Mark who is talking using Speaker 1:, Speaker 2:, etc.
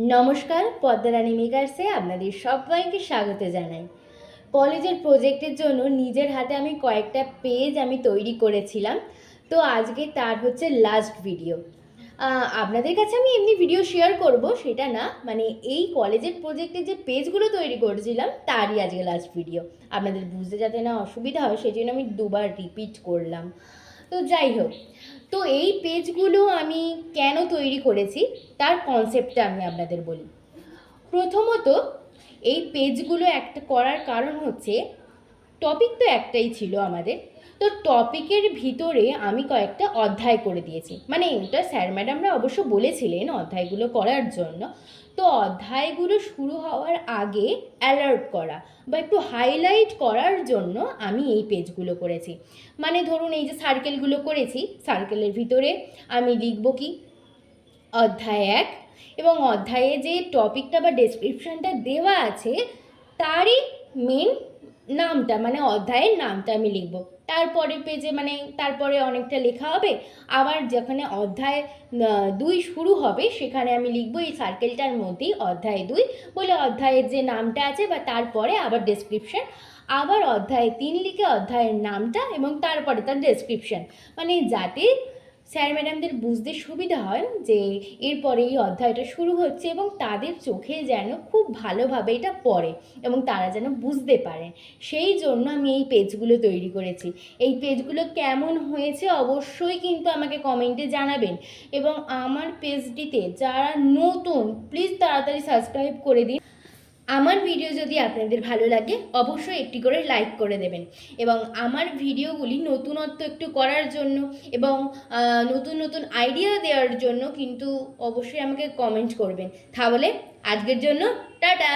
Speaker 1: নমস্কার, পদ্মারানী মেকার্সে আপনাদের সবাইকে স্বাগত জানাই। কলেজের প্রজেক্টের জন্য নিজের হাতে আমি কয়েকটা পেজ তৈরি করেছিলাম। তো আজকে তার হচ্ছে লাস্ট ভিডিও। আপনাদের কাছে আমি এমনি ভিডিও শেয়ার করব সেটা না, মানে এই কলেজের প্রজেক্টের যে পেজগুলো তৈরি করেছিলাম তারই আজকে লাস্ট ভিডিও। আপনাদের বুঝতে যাতে না অসুবিধা হয় সেই জন্য আমি দুবার রিপিট করলাম। তো যাই হোক, তো এই পেজগুলো আমি কেন তৈরি করেছি তার কনসেপ্টটা আমি আপনাদের বলি। প্রথমত, এই পেজগুলো একটা করার কারণ হচ্ছে, টপিক তো একটাই ছিল আমাদের। তো টপিকের ভিতরে আমি কয়েকটা অধ্যায় করে দিয়েছি, মানে এটা স্যার ম্যাডামরা অবশ্য বলেছিলেন অধ্যায়গুলো করার জন্য। তো অধ্যায়গুলো শুরু হওয়ার আগে অ্যালার্ট করা বা একটু হাইলাইট করার জন্য আমি এই পেজগুলো করেছি। মানে ধরুন এই যে সার্কেলগুলো করেছি, সার্কেলের ভিতরে আমি লিখব কি অধ্যায় 1, এবং অধ্যায়ে যে টপিকটা বা ডেসক্রিপশনটা দেওয়া আছে তারই মেন নামটা, মানে অধ্যায়ের নামটা আমি লিখব। তারপরে পেজে মানে তারপরে অনেকটা লেখা হবে। আবার যেখানে অধ্যায় 2 শুরু হবে সেখানে আমি লিখব এই সার্কেলটার মধ্যেই অধ্যায় 2 বলে অধ্যায়ের যে নামটা আছে, বা তারপরে আবার ডেসক্রিপশন। আবার অধ্যায় 3 লিখে অধ্যায়ের নামটা এবং তারপরে তার ডেসক্রিপশন, মানে যাতে স্যার ম্যাডামদের বুঝতে সুবিধা হয় যে এরপরে এই অধ্যায়টা শুরু হচ্ছে, এবং তাদের চোখে যেন খুব ভালোভাবে এটা পড়ে এবং তারা যেন বুঝতে পারে। সেই জন্য আমি এই পেজগুলো তৈরি করেছি। এই পেজগুলো কেমন হয়েছে অবশ্যই কিন্তু আমাকে কমেন্টে জানাবেন, এবং আমার পেজটিতে যারা নতুন প্লিজ তাড়াতাড়ি সাবস্ক্রাইব করে দিন। আমার ভিডিও যদি আপনাদের ভালো লাগে অবশ্যই একটি করে লাইক করে দেবেন, এবং আমার ভিডিওগুলি নতুনত্ব একটু করার জন্য এবং নতুন নতুন আইডিয়া দেওয়ার জন্য কিন্তু অবশ্যই আমাকে কমেন্ট করবেন। তাহলে আজকের জন্য টাটা।